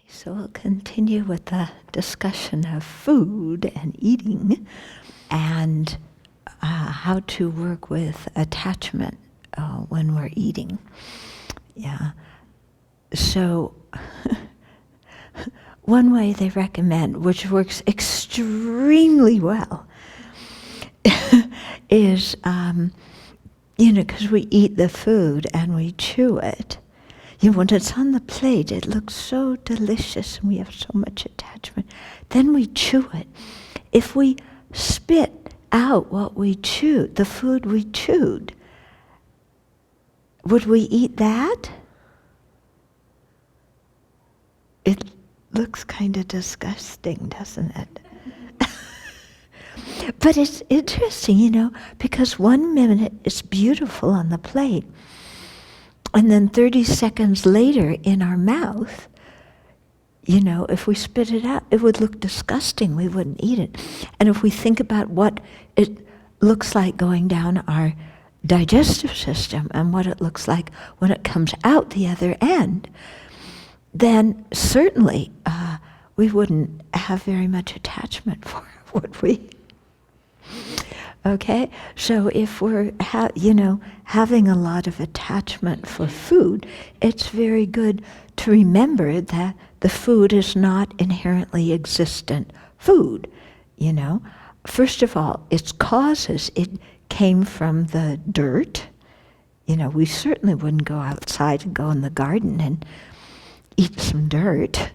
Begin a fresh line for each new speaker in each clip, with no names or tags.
So we'll continue with the discussion of food and eating and how to work with attachment when we're eating. Yeah. So one way they recommend, which works extremely well, is, because we eat the food and we chew it. When it's on the plate, it looks so delicious and we have so much attachment. Then we chew it. If we spit out what we chewed, the food we chewed, would we eat that? It looks kind of disgusting, doesn't it? But it's interesting, because 1 minute it's beautiful on the plate. And then 30 seconds later in our mouth, if we spit it out, it would look disgusting. We wouldn't eat it. And if we think about what it looks like going down our digestive system and what it looks like when it comes out the other end, then certainly we wouldn't have very much attachment for it, would we? Okay, so if we're having a lot of attachment for food, it's very good to remember that the food is not inherently existent food. First of all, its causes, it came from the dirt. We certainly wouldn't go outside and go in the garden and eat some dirt.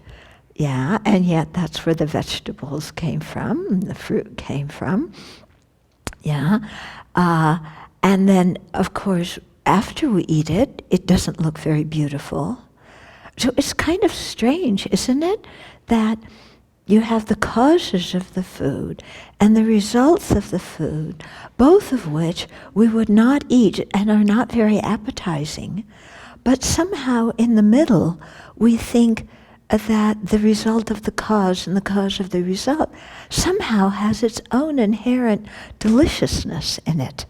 Yeah, and yet that's where the vegetables came from, and the fruit came from. Yeah, and then, of course, after we eat it, it doesn't look very beautiful. So it's kind of strange, isn't it, that you have the causes of the food and the results of the food, both of which we would not eat and are not very appetizing, but somehow in the middle we think that the result of the cause and the cause of the result somehow has its own inherent deliciousness in it.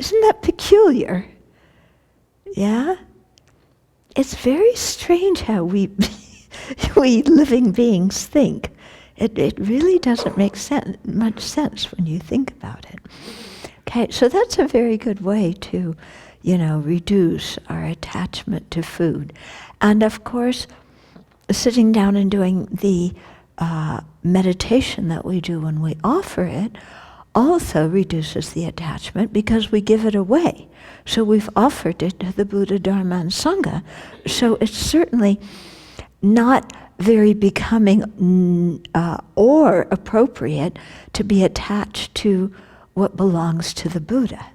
Isn't that peculiar? Yeah? It's very strange how we living beings think. It really doesn't make much sense when you think about it. Okay, so that's a very good way to, reduce our attachment to food. And of course, sitting down and doing the meditation that we do when we offer it also reduces the attachment because we give it away. So we've offered it to the Buddha, Dharma, and Sangha. So it's certainly not very becoming or appropriate to be attached to what belongs to the Buddha.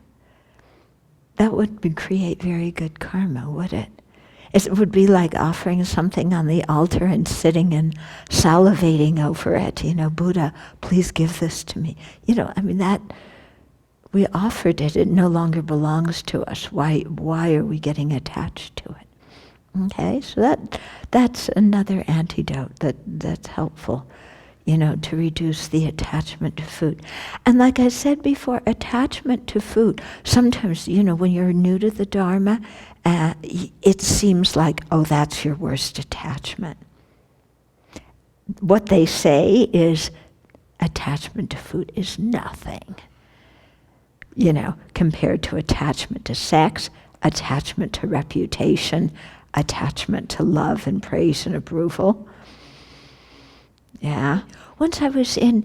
That would create very good karma, would it? It would be like offering something on the altar and sitting and salivating over it. Buddha, please give this to me. That we offered it. It no longer belongs to us. Why are we getting attached to it? Okay, so that's another antidote that's helpful, to reduce the attachment to food. And like I said before, attachment to food, sometimes, when you're new to the Dharma, it seems like, oh, that's your worst attachment. What they say is attachment to food is nothing, compared to attachment to sex, attachment to reputation, attachment to love and praise and approval. Yeah. Once I was in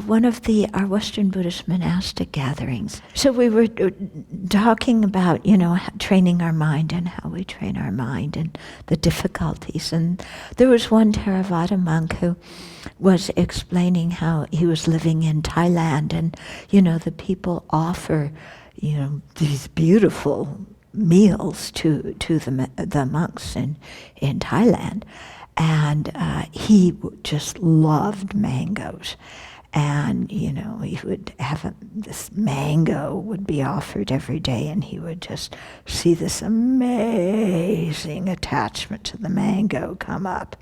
one of our Western Buddhist monastic gatherings. So we were talking about, training our mind and how we train our mind and the difficulties. And there was one Theravada monk who was explaining how he was living in Thailand and, the people offer, these beautiful meals to the monks in Thailand. And he just loved mangoes. And, he would have this mango would be offered every day, and he would just see this amazing attachment to the mango come up.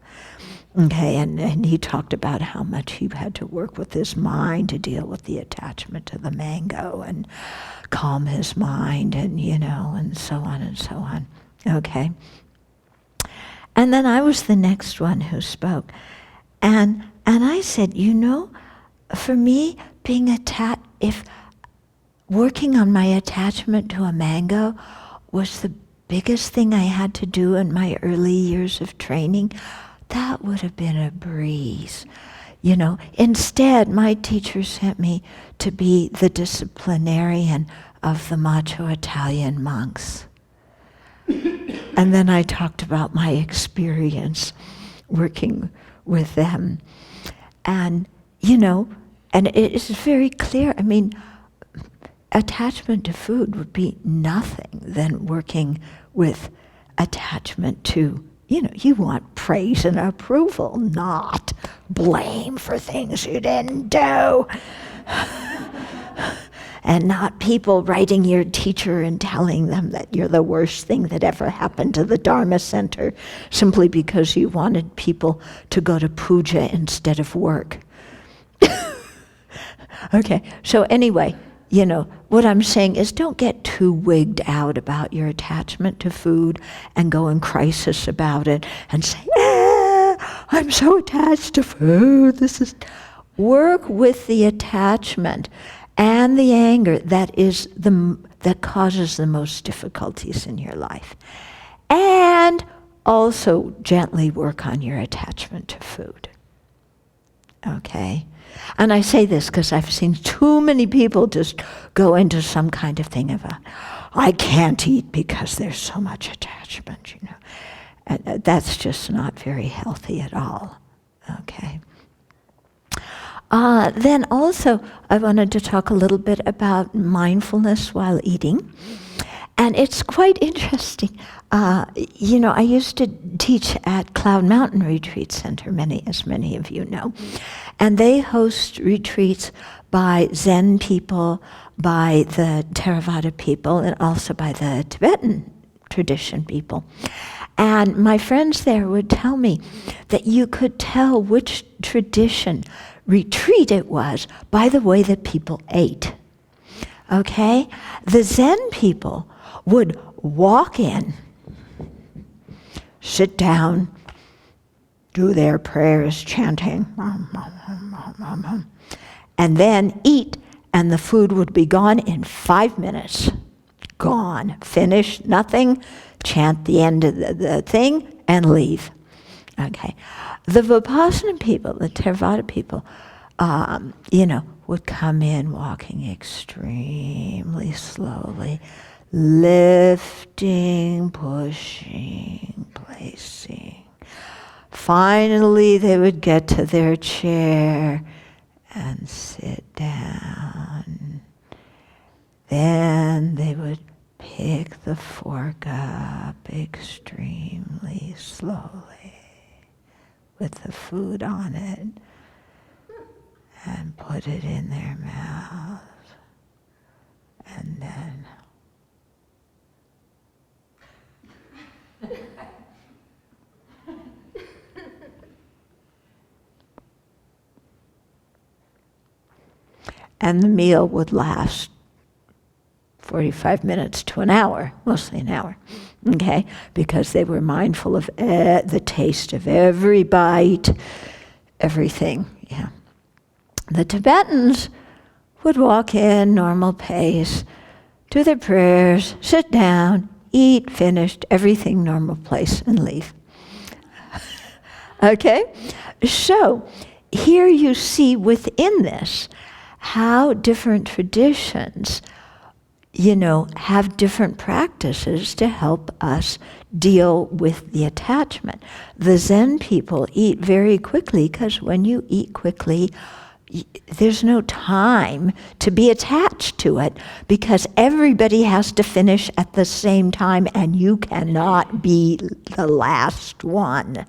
Okay, and he talked about how much he had to work with his mind to deal with the attachment to the mango and calm his mind and, and so on and so on. Okay. And then I was the next one who spoke. And I said, for me, being if working on my attachment to a mango was the biggest thing I had to do in my early years of training, that would have been a breeze. Instead, my teacher sent me to be the disciplinarian of the macho Italian monks. And then I talked about my experience working with them. And, and it is very clear. I mean, attachment to food would be nothing than working with attachment to, you want praise and approval, not blame for things you didn't do. And not people writing your teacher and telling them that you're the worst thing that ever happened to the Dharma Center simply because you wanted people to go to puja instead of work. Okay, so anyway, what I'm saying is don't get too wigged out about your attachment to food and go in crisis about it and say, I'm so attached to food. Work with the attachment and the anger that causes the most difficulties in your life. And also gently work on your attachment to food. Okay? And I say this because I've seen too many people just go into some kind of thing of I can't eat because there's so much attachment, And that's just not very healthy at all. Okay? Then also, I wanted to talk a little bit about mindfulness while eating. And it's quite interesting. I used to teach at Cloud Mountain Retreat Center, as many of you know. And they host retreats by Zen people, by the Theravada people, and also by the Tibetan tradition people. And my friends there would tell me that you could tell which tradition retreat it was by the way that people ate. Okay? The Zen people would walk in, sit down, do their prayers, chanting, and then eat, and the food would be gone in 5 minutes. Gone. Finish, nothing, chant the end of the thing, and leave. Okay. The Vipassana people, the Theravada people, would come in walking extremely slowly, lifting, pushing, placing. Finally, they would get to their chair and sit down. Then they would pick the fork up extremely slowly with the food on it and put it in their mouth. And then and the meal would last 45 minutes to an hour, mostly an hour, okay? Because they were mindful of the taste of every bite, everything, yeah. The Tibetans would walk in, normal pace, do their prayers, sit down, eat, finished, everything normal place, and leave. Okay? So, here you see within this how different traditions, have different practices to help us deal with the attachment. The Zen people eat very quickly because when you eat quickly, there's no time to be attached to it because everybody has to finish at the same time and you cannot be the last one.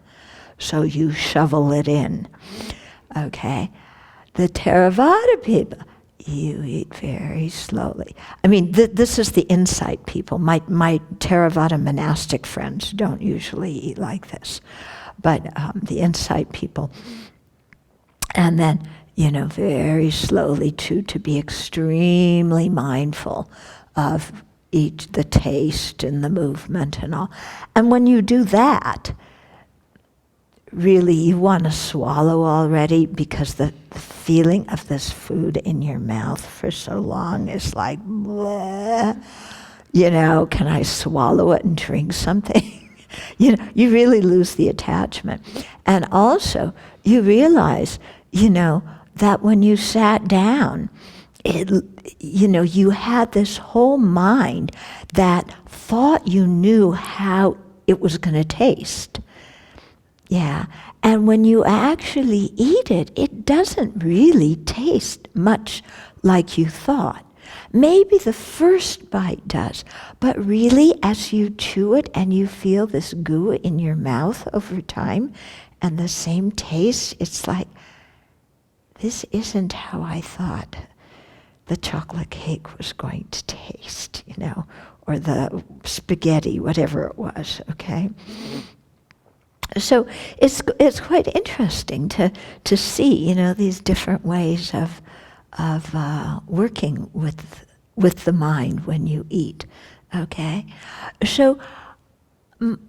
So you shovel it in. Okay? The Theravada people, you eat very slowly. I mean, this is the insight people. My Theravada monastic friends don't usually eat like this. But the insight people. And then, very slowly to be extremely mindful of the taste and the movement and all. And when you do that, really you want to swallow already because the feeling of this food in your mouth for so long is like, bleh. Can I swallow it and drink something? You really lose the attachment. And also, you realize, that when you sat down, you had this whole mind that thought you knew how it was going to taste. Yeah. And when you actually eat it, it doesn't really taste much like you thought. Maybe the first bite does, but really as you chew it and you feel this goo in your mouth over time and the same taste, it's like, this isn't how I thought the chocolate cake was going to taste, or the spaghetti, whatever it was, okay? So it's quite interesting to see, these different ways of working with the mind when you eat. Okay, so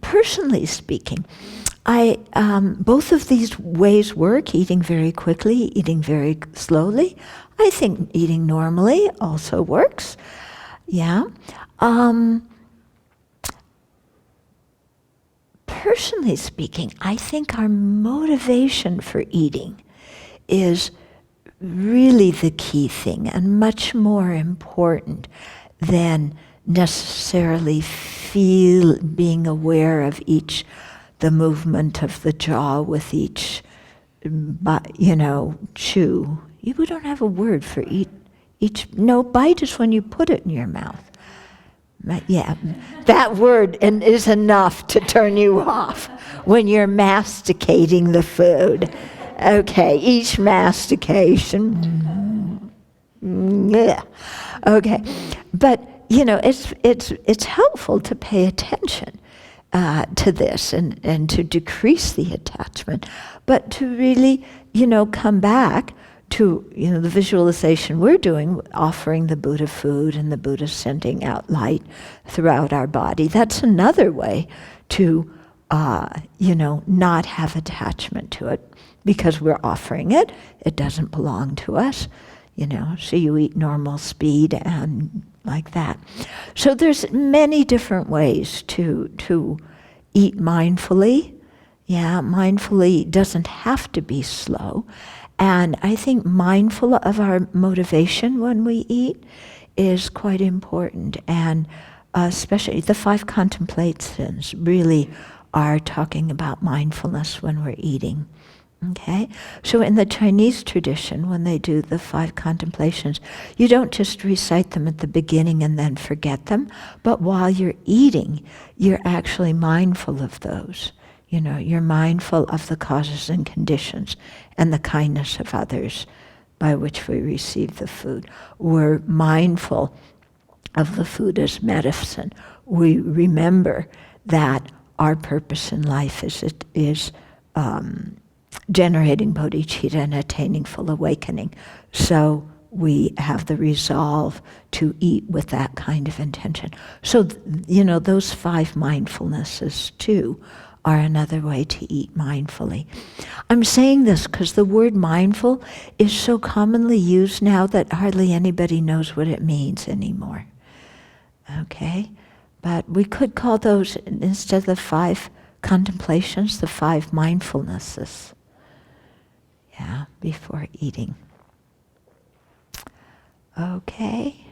personally speaking, I both of these ways work. Eating very quickly, eating very slowly. I think eating normally also works. Yeah. Personally speaking, I think our motivation for eating is really the key thing and much more important than necessarily being aware of the movement of the jaw with each, chew. We don't have a word for bite is when you put it in your mouth. Yeah, that word is enough to turn you off when you're masticating the food. Okay, each mastication. Yeah. Okay, but it's helpful to pay attention to this and to decrease the attachment, but to really come back to the visualization we're doing, offering the Buddha food and the Buddha sending out light throughout our body. That's another way to not have attachment to it because we're offering it. It doesn't belong to us, so you eat normal speed and like that. So there's many different ways to eat mindfully. Yeah, mindfully doesn't have to be slow. And I think mindful of our motivation when we eat is quite important. And especially the 5 contemplations really are talking about mindfulness when we're eating. Okay? So in the Chinese tradition, when they do the 5 contemplations, you don't just recite them at the beginning and then forget them, but while you're eating, you're actually mindful of those. You're mindful of the causes and conditions and the kindness of others by which we receive the food. We're mindful of the food as medicine. We remember that our purpose in life is generating bodhicitta and attaining full awakening. So we have the resolve to eat with that kind of intention. So, those 5 mindfulnesses too are another way to eat mindfully. I'm saying this because the word mindful is so commonly used now that hardly anybody knows what it means anymore. Okay? But we could call those, instead of the 5 contemplations, the 5 mindfulnesses. Yeah, before eating. Okay.